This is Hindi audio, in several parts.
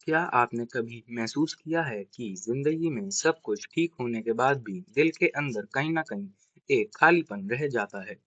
क्या आपने कभी महसूस किया है कि जिंदगी में सब कुछ ठीक होने के बाद भी दिल के अंदर कहीं ना कहीं एक खालीपन रह जाता है?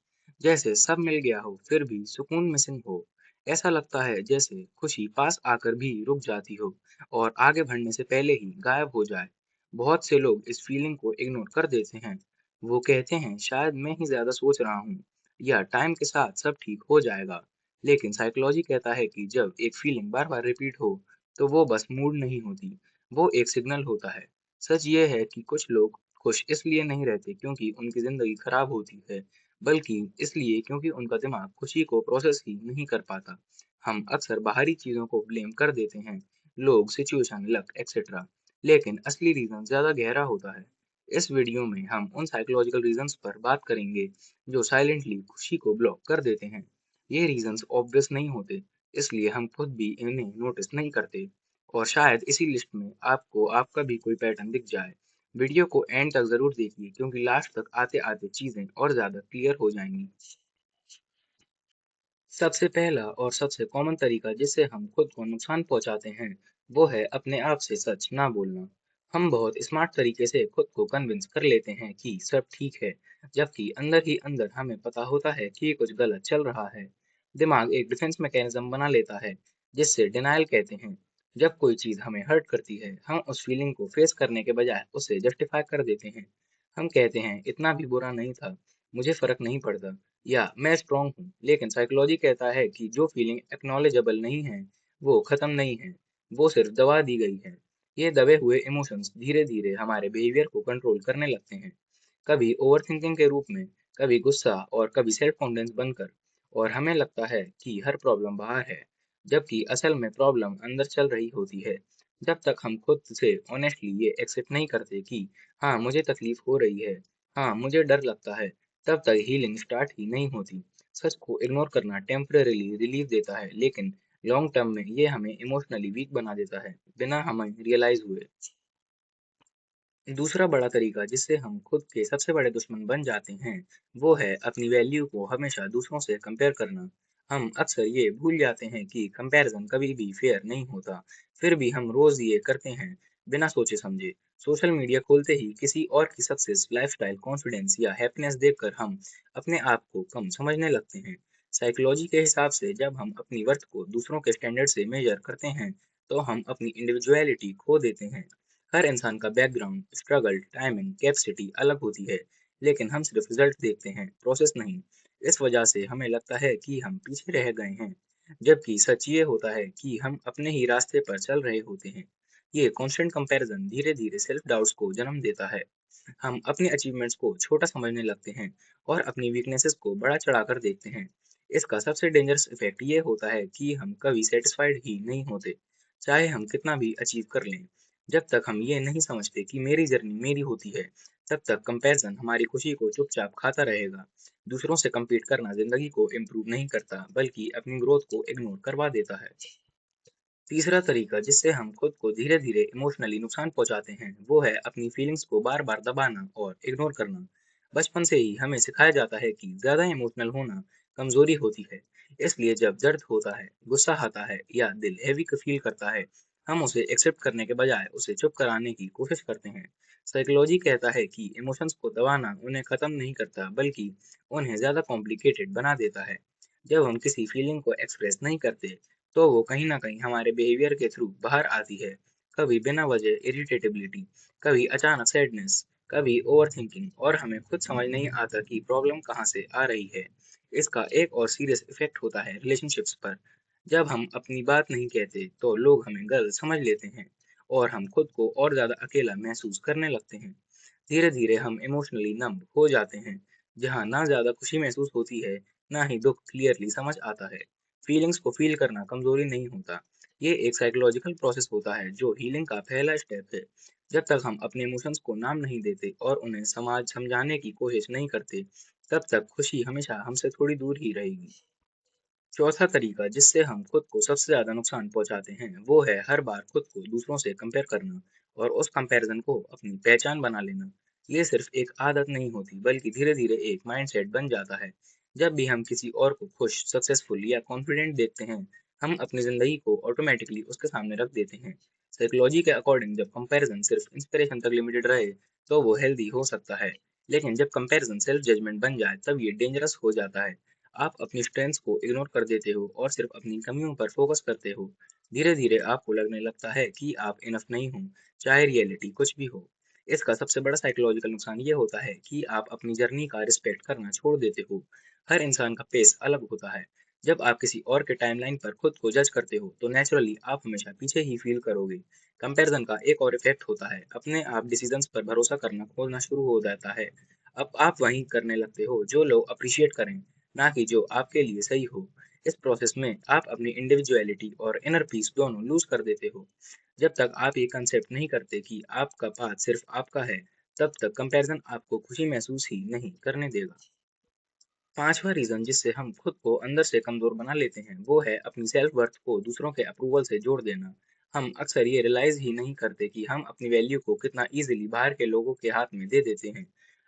जैसे सब मिल गया हो फिर भी सुकून मिसिंग हो। ऐसा लगता है जैसे खुशी पास आकर भी रुक जाती हो और आगे बढ़ने से पहले ही गायब हो जाए। बहुत से लोग इस फीलिंग को इग्नोर कर देते हैं। वो कहते हैं शायद मैं ही ज्यादा सोच रहा हूँ या टाइम के साथ सब ठीक हो जाएगा। लेकिन साइकोलॉजी कहता है कि जब एक फीलिंग बार बार रिपीट हो तो वो बस मूड नहीं होती, वो एक सिग्नल होता है। सच ये है कि कुछ लोग खुश इसलिए नहीं रहते क्योंकि उनकी ज़िंदगी खराब होती है, बल्कि इसलिए क्योंकि उनका दिमाग खुशी को प्रोसेस ही नहीं कर पाता। हम अक्सर बाहरी चीज़ों को ब्लेम कर देते हैं, लोग, सिचुएशन, लक, एक्सेट्रा, लेकिन असली रीज़न ज़्यादा गहरा होता है। इस वीडियो में हम उन साइकोलॉजिकल रीज़न्स पर बात करेंगे, जो साइलेंटली खुशी को ब्लॉक कर देते हैं। ये रीज़न्स ऑब्वियस नहीं होते, इसलिए हम खुद भी इन्हें नोटिस नहीं करते और शायद इसी लिस्ट में आपको आपका भी कोई पैटर्न दिख जाए। वीडियो को एंड तक ज़रूर देखिए क्योंकि लास्ट तक आते-आते चीज़ें और ज़्यादा क्लियर हो जाएँगी। सबसे पहला और सबसे कॉमन तरीका जिससे हम खुद को नुकसान पहुंचाते हैं, वो है अपने आप से सच ना बोलना। हम बहुत स्मार्ट तरीके से खुद को कन्विंस कर लेते हैं कि सब ठीक है, जबकि अंदर ही अंदर हमें पता होता है कि कुछ गलत चल रहा है। दिमाग एक डिफेंस मैकेनिज्म बना लेता है, जिससे डिनायल कहते हैं। जब कोई चीज़ हमें हर्ट करती है, हम उस फीलिंग को फेस करने के बजाय उसे जस्टिफाई कर देते हैं। हम कहते हैं इतना भी बुरा नहीं था, मुझे फर्क नहीं पड़ता, या मैं स्ट्रांग हूँ। लेकिन साइकोलॉजी कहता है कि जो फीलिंग एक्नॉलेजेबल नहीं है, वो खत्म नहीं है, वो सिर्फ दबा दी गई है। ये दबे हुए इमोशंस धीरे धीरे हमारे बिहेवियर को कंट्रोल करने लगते हैं, कभी ओवरथिंकिंग के रूप में, कभी गुस्सा और कभी सेल्फ कॉन्फिडेंस बनकर। और हमें लगता है कि हर प्रॉब्लम बाहर है, जबकि असल में प्रॉब्लम अंदर चल रही होती है। जब तक हम खुद से ऑनेस्टली ये एक्सेप्ट नहीं करते कि हाँ मुझे तकलीफ हो रही है, हाँ मुझे डर लगता है, तब तक हीलिंग स्टार्ट ही नहीं होती। सच को इग्नोर करना टेम्परेरीली रिलीफ देता है, लेकिन लॉन्ग टर्म में ये हमें इमोशनली वीक बना देता है, बिना हमें रियलाइज हुए। दूसरा बड़ा तरीका जिससे हम खुद के सबसे बड़े दुश्मन बन जाते हैं, वो है अपनी वैल्यू को हमेशा दूसरों से कंपेयर करना। हम अक्सर ये भूल जाते हैं कि कंपैरिजन कभी भी फेयर नहीं होता, फिर भी हम रोज ये करते हैं, बिना सोचे समझे। सोशल मीडिया खोलते ही किसी और की सक्सेस, लाइफस्टाइल, कॉन्फिडेंस या हैप्पीनेस देखकर हम अपने आप को कम समझने लगते हैं। साइकोलॉजी के हिसाब से जब हम अपनी वर्थ को दूसरों के स्टैंडर्ड से मेजर करते हैं, तो हम अपनी इंडिविजुअलिटी खो देते हैं। हर इंसान का बैकग्राउंड, स्ट्रगल, टाइमिंग, कैपेसिटी अलग होती है, लेकिन हम सिर्फ रिजल्ट देखते हैं, प्रोसेस नहीं। इस वजह से हमें लगता है कि हम पीछे रह गए हैं, जबकि सच ये होता है कि हम अपने ही रास्ते पर चल रहे होते हैं। ये कॉन्स्टेंट कंपैरिजन धीरे धीरे सेल्फ डाउट्स को जन्म देता है। हम अपने अचीवमेंट्स को छोटा समझने लगते हैं और अपनी वीकनेसेस को बड़ा चढ़ाकर देखते हैं। इसका सबसे डेंजरस इफेक्ट ये होता है कि हम कभी सेटिस्फाइड ही नहीं होते, चाहे हम कितना भी अचीव कर लें। जब तक हम ये नहीं समझते कि मेरी जर्नी मेरी होती है, तब तक कंपैरिजन हमारी खुशी को चुपचाप खाता रहेगा। दूसरों से compete करना जिंदगी को इम्प्रूव नहीं करता, बल्कि अपनी ग्रोथ को इग्नोर करवा देता है। तीसरा तरीका जिससे हम खुद को धीरे धीरे इमोशनली नुकसान पहुंचाते हैं, वो है अपनी फीलिंग्स को बार बार दबाना और इग्नोर करना। बचपन से ही हमें सिखाया जाता है कि ज्यादा इमोशनल होना कमजोरी होती है, इसलिए जब दर्द होता है, गुस्सा आता है या दिल हैवी फील करता है, हम उसे एक्सेप्ट करने के बजाय उसे चुप कराने की कोशिश करते हैं। साइकोलॉजी कहता है कि इमोशंस को दबाना उन्हें खत्म नहीं करता, बल्कि उन्हें ज्यादा कॉम्प्लिकेटेड बना देता है। जब हम किसी फीलिंग को एक्सप्रेस नहीं करते, तो वो कहीं न कहीं हमारे बिहेवियर के थ्रू बाहर आती है। कभी बिना वजह इरिटेटेबिलिटी, कभी अचानक सैडनेस, कभी ओवरथिंकिंग, और हमें खुद समझ नहीं आता कि प्रॉब्लम कहाँ से आ रही है। इसका एक और सीरियस इफ़ेक्ट होता है रिलेशनशिप्स पर। जब हम अपनी बात नहीं कहते, तो लोग हमें गलत समझ लेते हैं और हम खुद को और ज़्यादा अकेला महसूस करने लगते हैं। धीरे-धीरे हम इमोशनली नम हो जाते हैं, जहाँ ना ज़्यादा खुशी महसूस होती है, ना ही दुःख क्लियरली समझ आता है। फीलिंग्स को फील करना कमजोरी नहीं होता, ये एक साइकोलॉजिकल प्रोसेस होता है जो हीलिंग का पहला स्टेप है। जब तक हम अपने इमोशंस को नाम नहीं देते और उन्हें समाज समझाने की कोशिश नहीं करते, तब तक खुशी हमेशा हमसे थोड़ी दूर ही रहेगी। चौथा तरीका जिससे हम खुद को सबसे ज्यादा नुकसान पहुंचाते हैं, वो है हर बार खुद को दूसरों से कंपेयर करना और उस कंपैरिजन को अपनी पहचान बना लेना। ये सिर्फ एक आदत नहीं होती, बल्कि धीरे धीरे एक माइंडसेट बन जाता है। जब भी हम किसी और को खुश, सक्सेसफुल या कॉन्फिडेंट देखते हैं, हम अपनी ज़िंदगी को ऑटोमैटिकली उसके सामने रख देते हैं। साइकोलॉजी के अकॉर्डिंग जब कंपैरिज़न सिर्फ़ इंस्पिरेशन तक लिमिटेड रहे, तो वो हेल्दी हो सकता है। लेकिन जब कंपैरिज़न सेल्फ जजमेंट बन जाए, तब ये डेंजरस हो जाता है। आप अपनी स्ट्रेंथ्स को इग्नोर कर देते हो और सिर्फ़ अपनी कमियों पर फ़ोकस करते हो। धीरे-धीरे आपको लगने लगता है कि आप इनफ नहीं हो, चाहे रियलिटी कुछ भी हो। इसका सबसे बड़ा साइकोलॉजिकल नुकसान ये होता है कि आप अपनी जर्नी का रिस्पेक्ट करना छोड़ देते हो। हर इंसान का पेस अलग होता है। जब आप किसी और के टाइमलाइन पर खुद को जज करते हो, तो नेचुरली आप हमेशा पीछे ही फील करोगे। कंपैरिजन का एक और इफेक्ट होता है, अपने आप डिसीजंस पर भरोसा करना खोना शुरू हो जाता है। अब आप वही करने लगते हो जो लोग अप्रिशिएट करें, ना कि जो आपके लिए सही हो। इस प्रोसेस में आप अपनी इंडिविजुअलिटी और इनर पीस दोनों लूज कर देते हो। जब तक आप ये कंसेप्ट नहीं करते कि आपका पाथ सिर्फ आपका है, तब तक कंपैरिजन आपको खुशी महसूस ही नहीं करने देगा। पांचवा रीजन जिससे हम खुद को अंदर से कमजोर बना लेते हैं, वो है अपनी सेल्फ वर्थ को दूसरों के अप्रूवल से जोड़ देना। हम अक्सर ये रियलाइज ही नहीं करते कि हम अपनी वैल्यू को कितना इजीली बाहर के लोगों के हाथ में दे देते हैं।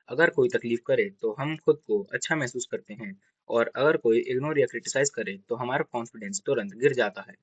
अगर कोई तकलीफ करे तो हम खुद को अच्छा महसूस करते हैं, और अगर कोई इग्नोर या क्रिटिसाइज करे तो हमारा कॉन्फिडेंस तुरंत गिर जाता है।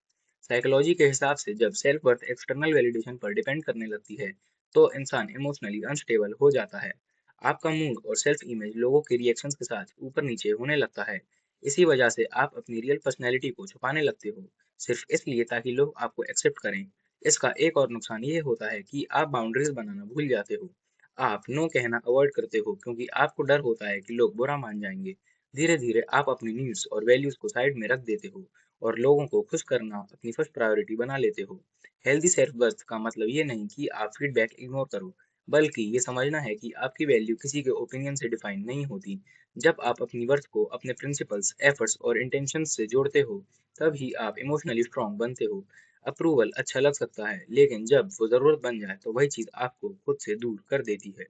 साइकोलॉजी के हिसाब से जब सेल्फ वर्थ एक्सटर्नल वैलिडेशन पर डिपेंड करने लगती है, तो इंसान इमोशनली अनस्टेबल हो जाता है। आपका मूड और सेल्फ इमेज लोगों के रिएक्शंस के साथ ऊपर नीचे होने लगता है। इसी वजह से आप अपनी रियल पर्सनैलिटी को छुपाने लगते हो, सिर्फ इसलिए ताकि लोग आपको एक्सेप्ट करें। इसका एक और नुकसान ये होता है कि आप बाउंड्रीज बनाना भूल जाते हो। आप नो कहना अवॉइड करते हो क्योंकि आपको डर होता है कि लोग बुरा मान जाएंगे। धीरे धीरे आप अपनी नीड्स और वैल्यूज को साइड में रख देते हो, और लोगों को खुश करना अपनी फर्स्ट प्रायोरिटी बना लेते हो। हेल्दी सेल्फ वर्थ का मतलब ये नहीं कि आप फीडबैक इग्नोर करो, बल्कि ये समझना है कि आपकी वैल्यू किसी के ओपिनियन से डिफाइन नहीं होती। जब आप अपनी वर्थ को अपने प्रिंसिपल्स, एफर्ट्स और इंटेंशंस से जोड़ते हो, तब ही आप इमोशनली स्ट्रांग बनते हो। अप्रूवल अच्छा लग सकता है, लेकिन जब वो जरूरत बन जाए, तो वही चीज आपको खुद से दूर कर देती है।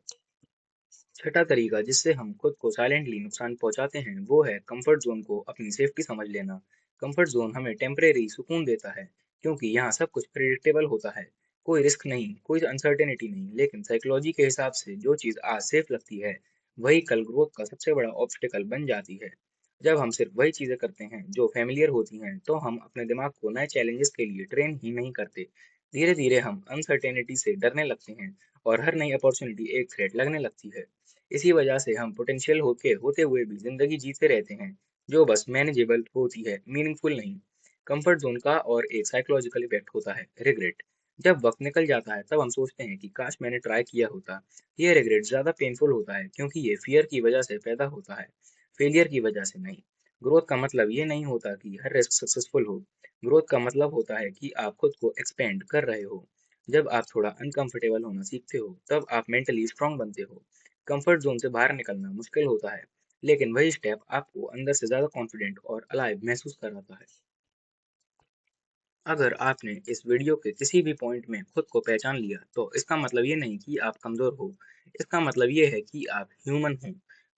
छठा तरीका जिससे हम खुद को साइलेंटली नुकसान पहुंचाते हैं, वो है कंफर्ट जोन को अपनी सेफ्टी समझ लेना। कंफर्ट जोन हमें टेम्परेरी सुकून देता है, क्योंकि यहाँ सब कुछ प्रिडिक्टेबल होता है। कोई रिस्क नहीं, कोई अनसर्टेनिटी नहीं। लेकिन साइकोलॉजी के हिसाब से जो चीज़ आज सेफ लगती है, वही कल ग्रोथ का सबसे बड़ा ऑब्स्टिकल बन जाती है। जब हम सिर्फ वही चीज़ें करते हैं जो फेमिलियर होती हैं, तो हम अपने दिमाग को नए चैलेंजेस के लिए ट्रेन ही नहीं करते। धीरे धीरे हम अनसर्टेनिटी से डरने लगते हैं, और हर नई अपॉर्चुनिटी एक थ्रेट लगने लगती है। इसी वजह से हम पोटेंशियल होके होते हुए भी जिंदगी जीते रहते हैं, जो बस मैनेजेबल होती है, मीनिंगफुल नहीं। कंफर्ट जोन का और एक साइकोलॉजिकल इफेक्ट होता है रिग्रेट। जब वक्त निकल जाता है, तब हम सोचते हैं कि काश मैंने ट्राई किया होता। ये रिग्रेट ज्यादा पेनफुल होता है, क्योंकि ये फियर की वजह से पैदा होता है, फेलियर की वजह से नहीं। ग्रोथ का मतलब ये नहीं होता कि हर रिस्क सक्सेसफुल हो। ग्रोथ का मतलब होता है कि आप खुद को एक्सपेंड कर रहे हो। जब आप थोड़ा अनकंफर्टेबल होना सीखते हो, तब आप मेंटली स्ट्रांग बनते हो। कंफर्ट जोन से बाहर निकलना मुश्किल होता है, लेकिन वही स्टेप आपको अंदर से ज्यादा कॉन्फिडेंट और अलाइव महसूस कराता है। अगर आपने इस वीडियो के किसी भी पॉइंट में खुद को पहचान लिया, तो इसका मतलब ये नहीं कि आप कमजोर हो। इसका मतलब ये है कि आप ह्यूमन हो।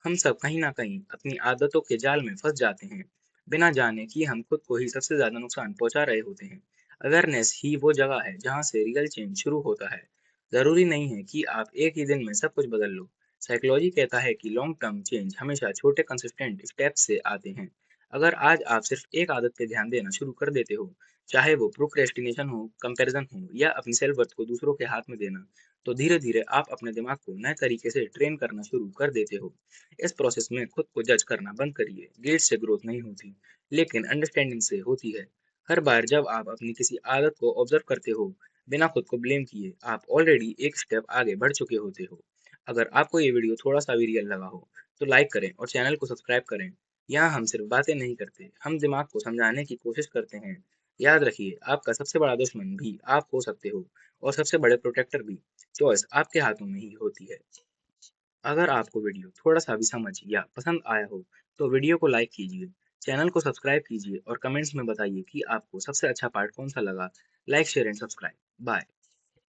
हम सब कहीं ना कहीं अपनी आदतों के जाल में फंस जाते हैं, बिना जाने कि हम खुद को ही सबसे ज्यादा नुकसान पहुंचा रहे होते हैं। अवेयरनेस ही वो जगह है जहाँ से रियल चेंज शुरू होता है। जरूरी नहीं है कि आप एक ही दिन में सब कुछ बदल लो। साइकोलॉजी कहता है कि लॉन्ग टर्म चेंज हमेशा छोटे कंसिस्टेंट स्टेप्स से आते हैं। अगर आज आप सिर्फ एक आदत पे ध्यान देना शुरू कर देते हो, चाहे वो प्रोक्रेस्टिनेशन हो, कंपैरिजन हो, या अपनी सेल्फ वर्थ को दूसरों के हाथ में देना, तो धीरे धीरे आप अपने दिमाग को नए तरीके से ट्रेन करना शुरू कर देते हो। इस प्रोसेस में खुद को जज करना बंद करिए। गिल्ट से ग्रोथ नहीं होती, लेकिन अंडरस्टैंडिंग से होती है। हर बार जब आप अपनी किसी आदत को ऑब्जर्व करते हो, बिना खुद को ब्लेम किए, आप ऑलरेडी एक स्टेप आगे बढ़ चुके होते हो। अगर आपको ये वीडियो थोड़ा सा भी रियल लगा हो, तो लाइक करें और चैनल को सब्सक्राइब करें। यहाँ हम सिर्फ बातें नहीं करते, हम दिमाग को समझाने की कोशिश करते हैं। याद रखिए, आपका सबसे बड़ा दुश्मन भी आप हो सकते हो, और सबसे बड़े प्रोटेक्टर भी। चॉइस आपके हाथों में ही होती है। अगर आपको वीडियो थोड़ा सा भी समझ या पसंद आया हो, तो वीडियो को लाइक कीजिए, चैनल को सब्सक्राइब कीजिए और कमेंट्स में बताइए कि आपको सबसे अच्छा पार्ट कौन सा लगा। Like, share and subscribe. Bye.